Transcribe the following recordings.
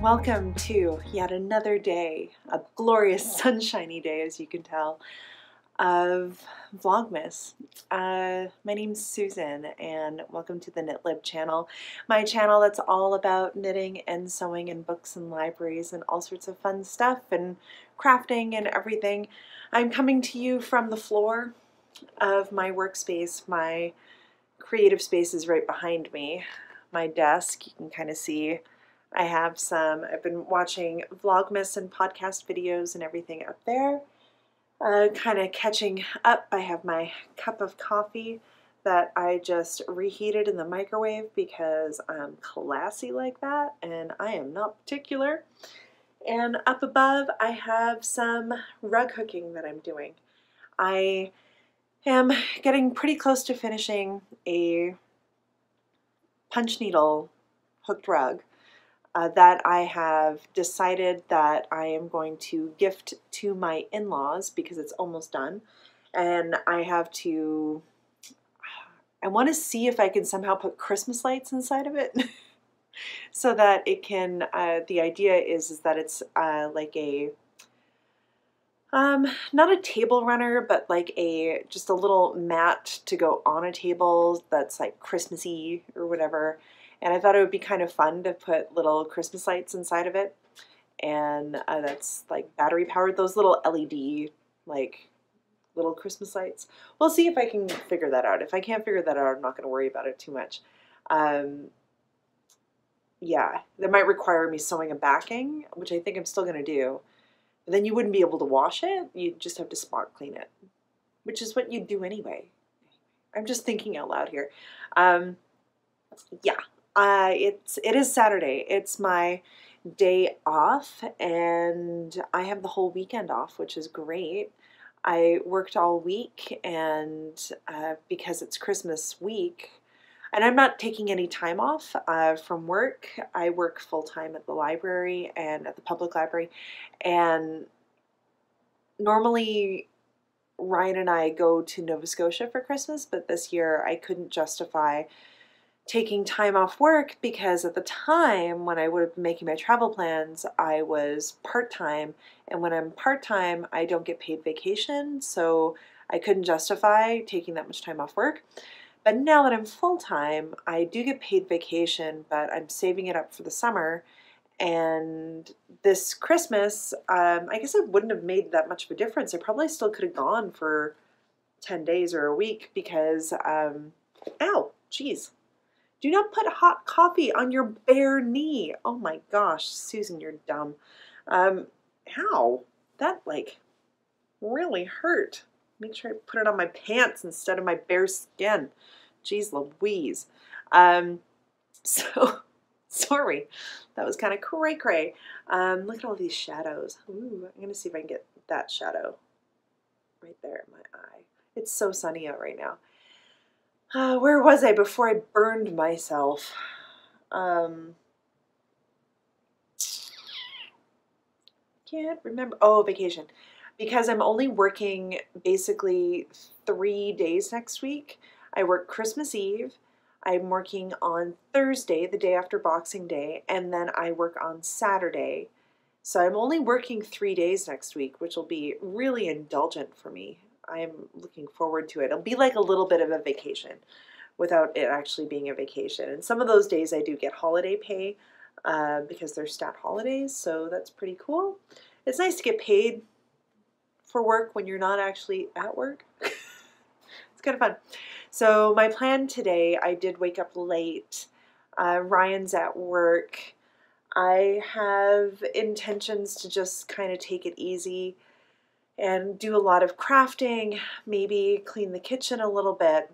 Welcome to yet another day, a glorious sunshiny day as you can tell, of Vlogmas. My name's Susan and welcome to the KNITLIB channel. My channel that's all about knitting and sewing and books and libraries and all sorts of fun stuff and crafting and everything. I'm coming to you from the floor of my workspace. My creative space is right behind me. My desk, you can kind of see I've been watching Vlogmas and podcast videos and everything up there. Kind of catching up. I have my cup of coffee that I just reheated in the microwave because I'm classy like that and I am not particular. And up above I have some rug hooking that I'm doing. I am getting pretty close to finishing a punch needle hooked rug that I have decided that I am going to gift to my in-laws because it's almost done. And I want to see if I can somehow put Christmas lights inside of it so that it can, the idea is that it's like a, not a table runner, but like just a little mat to go on a table that's like Christmassy or whatever. And I thought it would be kind of fun to put little Christmas lights inside of it. And that's like battery powered, those little LED, like little Christmas lights. We'll see if I can figure that out. If I can't figure that out, I'm not going to worry about it too much. Yeah, that might require me sewing a backing, which I think I'm still going to do. But then you wouldn't be able to wash it. You'd just have to spot clean it, which is what you'd do anyway. I'm just thinking out loud here. Yeah. It is Saturday. It's my day off and I have the whole weekend off, which is great. I worked all week and because it's Christmas week, and I'm not taking any time off from work. I work full-time at the library and at the public library, and normally Ryan and I go to Nova Scotia for Christmas, but this year I couldn't justify taking time off work because at the time when I would have been making my travel plans, I was part-time, and when I'm part-time, I don't get paid vacation, so I couldn't justify taking that much time off work. But now that I'm full-time, I do get paid vacation, but I'm saving it up for the summer, and this Christmas, I guess it wouldn't have made that much of a difference. I probably still could have gone for 10 days or a week because, ow, geez. Do not put hot coffee on your bare knee. Oh my gosh, Susan, you're dumb. Ow, that like really hurt. Make sure I put it on my pants instead of my bare skin. Jeez Louise. So, sorry. That was kind of cray-cray. Look at all these shadows. Ooh, I'm going to see if I can get that shadow right there in my eye. It's so sunny out right now. Where was I before I burned myself? Can't remember. Oh, vacation. Because I'm only working basically 3 days next week. I work Christmas Eve. I'm working on Thursday, the day after Boxing Day, and then I work on Saturday. So I'm only working 3 days next week, which will be really indulgent for me. I'm looking forward to it. It'll be like a little bit of a vacation without it actually being a vacation. And some of those days I do get holiday pay because they're stat holidays, so that's pretty cool. It's nice to get paid for work when you're not actually at work. It's kind of fun. So my plan today, I did wake up late. Ryan's at work. I have intentions to just kind of take it easy and do a lot of crafting, maybe clean the kitchen a little bit,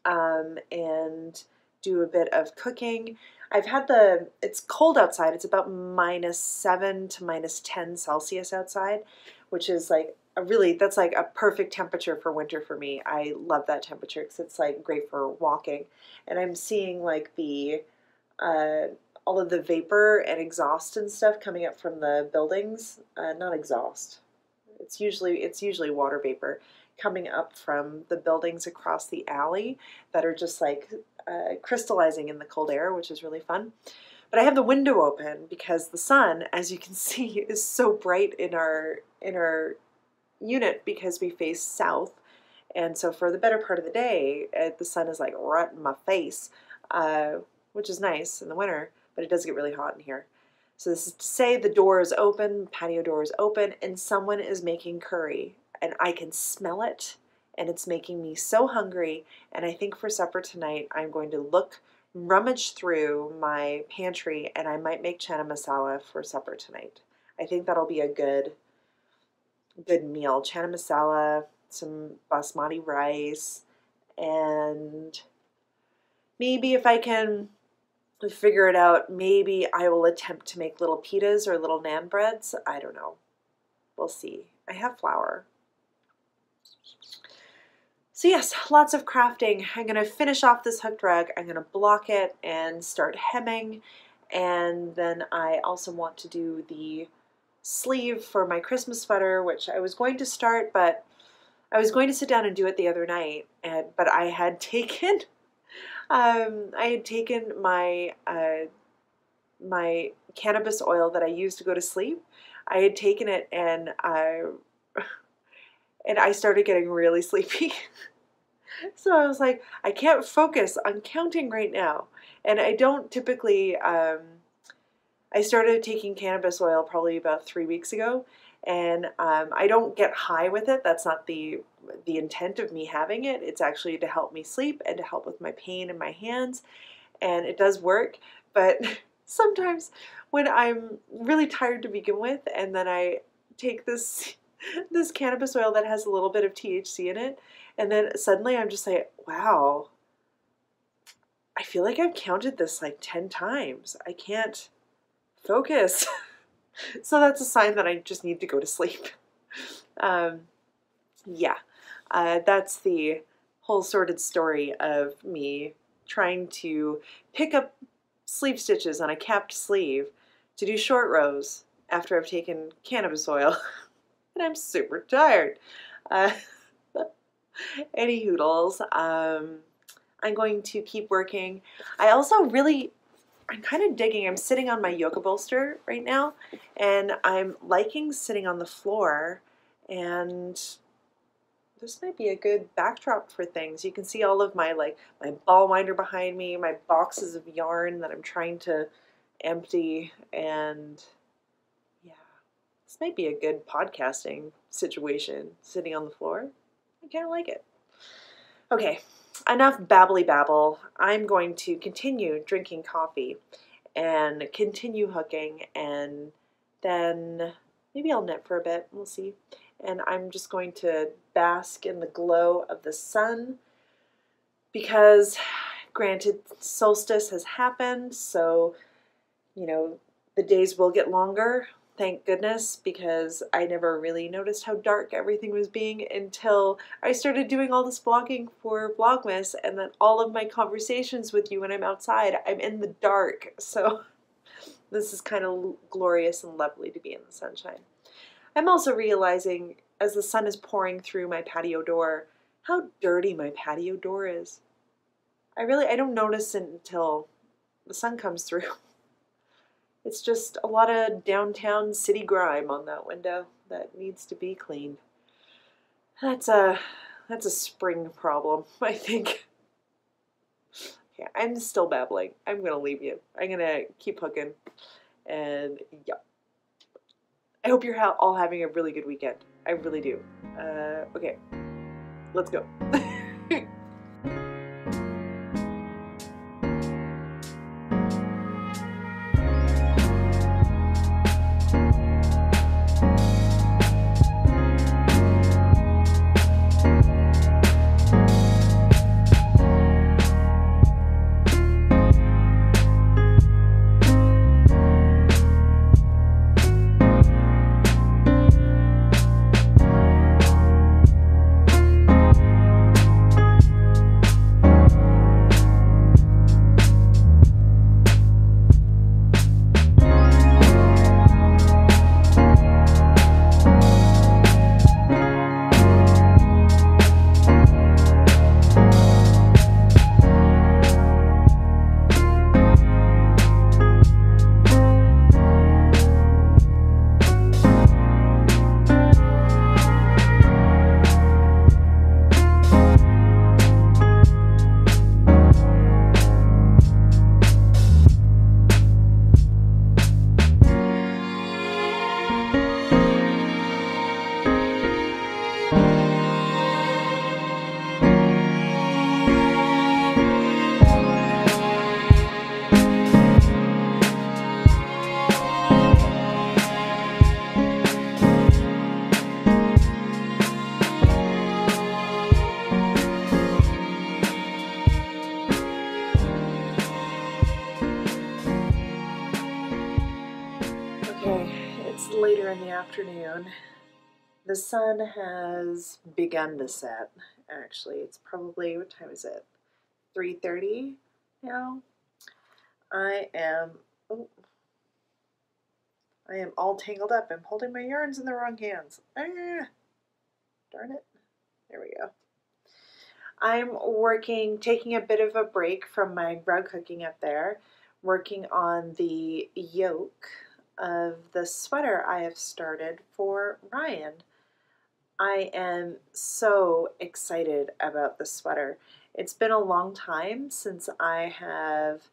and do a bit of cooking. It's cold outside. It's about -7 to -10 Celsius outside, which is like that's like a perfect temperature for winter for me. I love that temperature because it's like great for walking. And I'm seeing like all of the vapor and exhaust and stuff coming up from the buildings. Not exhaust. It's usually water vapor coming up from the buildings across the alley that are just like crystallizing in the cold air, which is really fun. But I have the window open because the sun, as you can see, is so bright in our unit because we face south. And so for the better part of the day, the sun is like right in my face, which is nice in the winter, but it does get really hot in here. So this is to say the door is open, patio door is open, and someone is making curry. And I can smell it, and it's making me so hungry. And I think for supper tonight, I'm going to rummage through my pantry, and I might make chana masala for supper tonight. I think that'll be a good meal. Chana masala, some basmati rice, and maybe if I can figure it out, maybe I will attempt to make little pitas or little naan breads. I don't know. We'll see. I have flour. So yes, lots of crafting. I'm going to finish off this hooked rug. I'm going to block it and start hemming. And then I also want to do the sleeve for my Christmas sweater, which I was going to start, but I was going to sit down and do it the other night. But I had taken my my cannabis oil that I used to go to sleep. I had taken it and I started getting really sleepy. So I was like, I can't focus on counting right now. And I don't typically, I started taking cannabis oil probably about 3 weeks ago, and I don't get high with it. That's not the intent of me having it. It's actually to help me sleep and to help with my pain in my hands, and it does work. But sometimes when I'm really tired to begin with, and then I take this cannabis oil that has a little bit of THC in it, and then suddenly I'm just like, wow, I feel like I've counted this like 10 times. I can't focus. So that's a sign that I just need to go to sleep. Yeah, that's the whole sordid story of me trying to pick up sleeve stitches on a capped sleeve to do short rows after I've taken cannabis oil. And I'm super tired. Any hoodles. I'm going to keep working. I also I'm kind of digging. I'm sitting on my yoga bolster right now, and I'm liking sitting on the floor, and this might be a good backdrop for things. You can see all of my my ball winder behind me, my boxes of yarn that I'm trying to empty, and yeah, this might be a good podcasting situation, sitting on the floor. I kind of like it. Okay, enough babbly babble. I'm going to continue drinking coffee and continue hooking, and then maybe I'll knit for a bit. We'll see. And I'm just going to bask in the glow of the sun because, granted, solstice has happened, so, you know, the days will get longer. Thank goodness, because I never really noticed how dark everything was being until I started doing all this vlogging for Vlogmas, and then all of my conversations with you when I'm outside, I'm in the dark. So this is kind of glorious and lovely to be in the sunshine. I'm also realizing, as the sun is pouring through my patio door, how dirty my patio door is. I don't notice it until the sun comes through. It's just a lot of downtown city grime on that window that needs to be cleaned. That's a spring problem, I think. Yeah, I'm still babbling. I'm going to leave you. I'm going to keep hooking. And yeah. I hope you're all having a really good weekend. I really do. Okay, let's go. It's later in the afternoon. The sun has begun to set, actually. It's probably, what time is it? 3:30 now. I am all tangled up. I'm holding my yarns in the wrong hands. Ah, darn it. There we go. I'm taking a bit of a break from my rug hooking up there, working on the yoke of the sweater I have started for Ryan. I am so excited about the sweater. It's been a long time since I have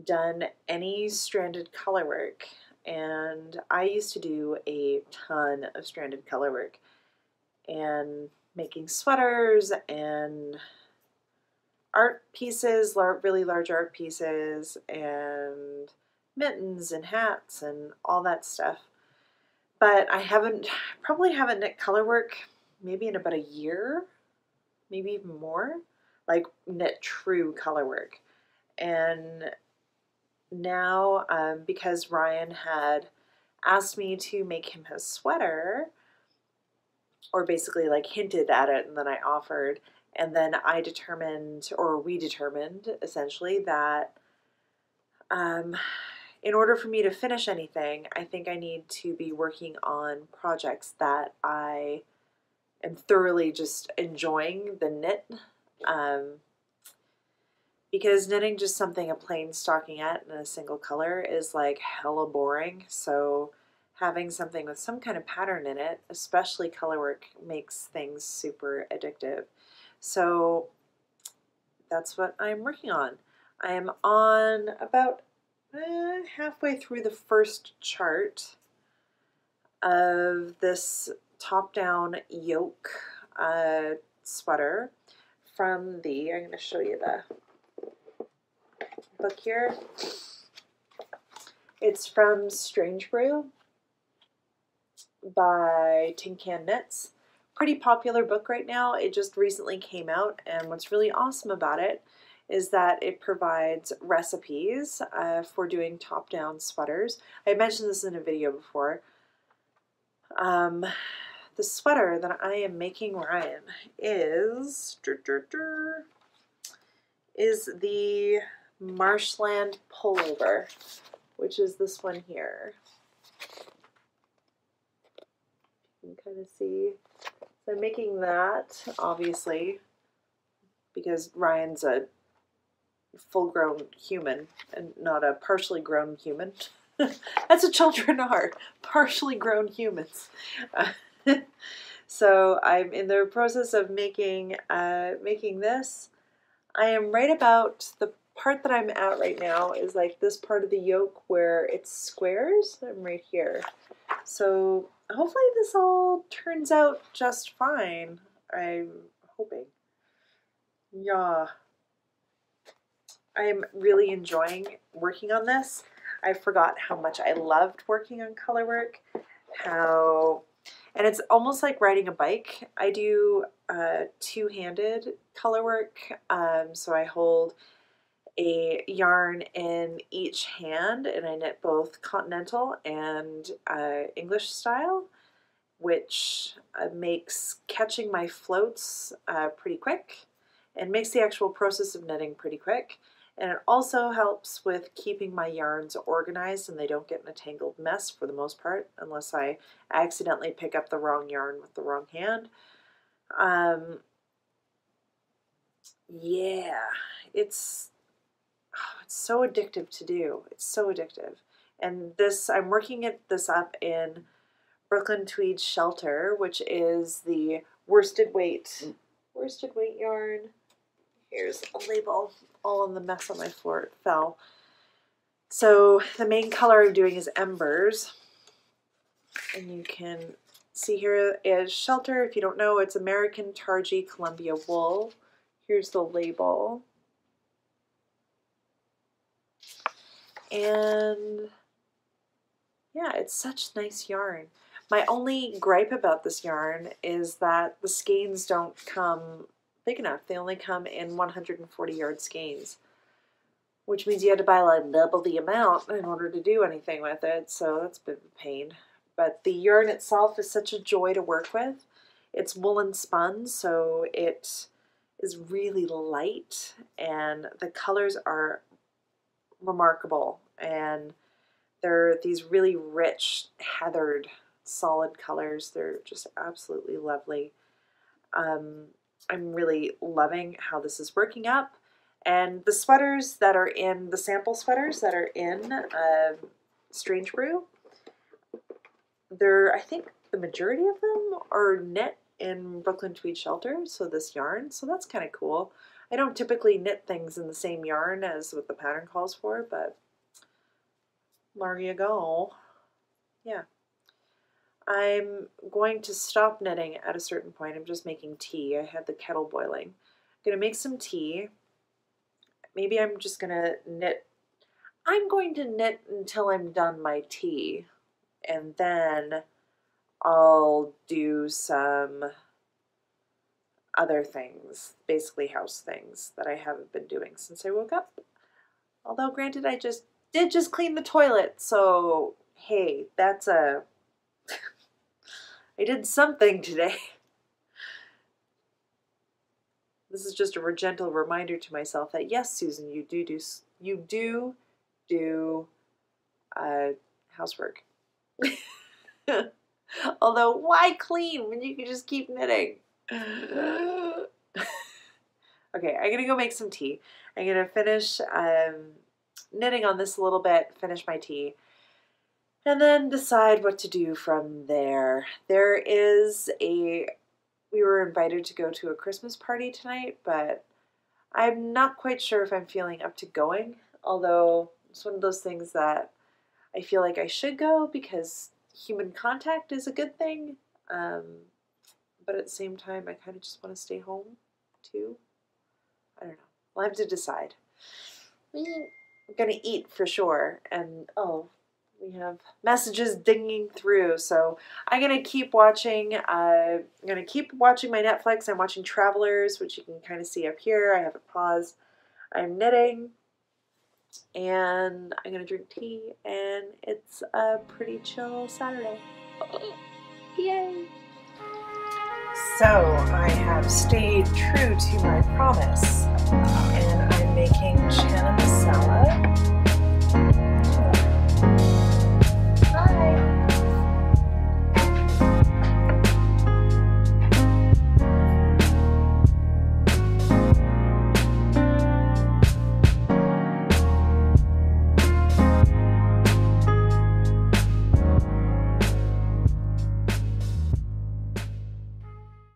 done any stranded color work, and I used to do a ton of stranded color work and making sweaters and art pieces, really large art pieces, and mittens and hats and all that stuff. But I probably haven't knit color work maybe in about a year, maybe even more, like knit true color work. And now, because Ryan had asked me to make him his sweater, or basically like hinted at it and then I offered, and then I determined, or we determined essentially, that in order for me to finish anything, I think I need to be working on projects that I am thoroughly just enjoying the knit. Because knitting just something a plain stockinette in a single color is like hella boring. So having something with some kind of pattern in it, especially color work, makes things super addictive. So that's what I'm working on. I am on about halfway through the first chart of this top-down yoke sweater from the, I'm going to show you the book here. It's from Strange Brew by Tin Can Knits. Pretty popular book right now. It just recently came out, and what's really awesome about it is that it provides recipes for doing top-down sweaters. I mentioned this in a video before. The sweater that I am making Ryan is the Marshland pullover, which is this one here. You can kind of see. So I'm making that, obviously, because Ryan's a full-grown human and not a partially grown human. That's what children are, partially grown humans. So I'm in the process of making this. I am right about the part that I'm at right now is like this part of the yoke where it's squares. I'm right here. So hopefully this all turns out just fine. I'm hoping. Yeah. I'm really enjoying working on this. I forgot how much I loved working on color work. And it's almost like riding a bike. I do two-handed color work. So I hold a yarn in each hand, and I knit both continental and English style, which makes catching my floats pretty quick and makes the actual process of knitting pretty quick. And it also helps with keeping my yarns organized and they don't get in a tangled mess for the most part, unless I accidentally pick up the wrong yarn with the wrong hand. Yeah, it's so addictive to do. It's so addictive. And this, I'm working this up in Brooklyn Tweed Shelter, which is the worsted weight yarn. Here's a label. All in the mess on my floor, it fell. So the main color I'm doing is Embers. And you can see here is Shelter. If you don't know, it's American Targy Columbia wool. Here's the label. And yeah, it's such nice yarn. My only gripe about this yarn is that the skeins don't come big enough. They only come in 140 yard skeins, which means you had to buy like double the amount in order to do anything with it. So that's a bit of a pain. but the yarn itself is such a joy to work with. It's woolen spun, so it is really light, and the colors are remarkable, and they're these really rich, heathered, solid colors. They're just absolutely lovely. I'm really loving how this is working up. And the sweaters that are in, the sample sweaters that are in Strange Brew, I think the majority of them are knit in Brooklyn Tweed Shelter, so this yarn, so that's kind of cool. I don't typically knit things in the same yarn as what the pattern calls for, but there you go. Yeah. I'm going to stop knitting at a certain point. I'm just making tea. I had the kettle boiling. I'm going to make some tea. Maybe I'm just going to knit. I'm going to knit until I'm done my tea, and then I'll do some other things, basically house things that I haven't been doing since I woke up. Although granted, I did just clean the toilet, so hey, that's I did something today. This is just a gentle reminder to myself that yes, Susan, you do housework. Although, why clean when you can just keep knitting? Okay, I'm gonna go make some tea. I'm gonna finish knitting on this a little bit, finish my tea, and then decide what to do from there. We were invited to go to a Christmas party tonight, but I'm not quite sure if I'm feeling up to going, although it's one of those things that I feel like I should go because human contact is a good thing, but at the same time, I kind of just want to stay home, too. I don't know. I'll have to decide. I'm going to eat for sure, and oh, we have messages dinging through, so I'm going to keep watching. I'm going to keep watching my Netflix. I'm watching Travelers, which you can kind of see up here. I have it paused. I'm knitting, and I'm going to drink tea, and it's a pretty chill Saturday. Yay! So I have stayed true to my promise, and I'm making chana masala.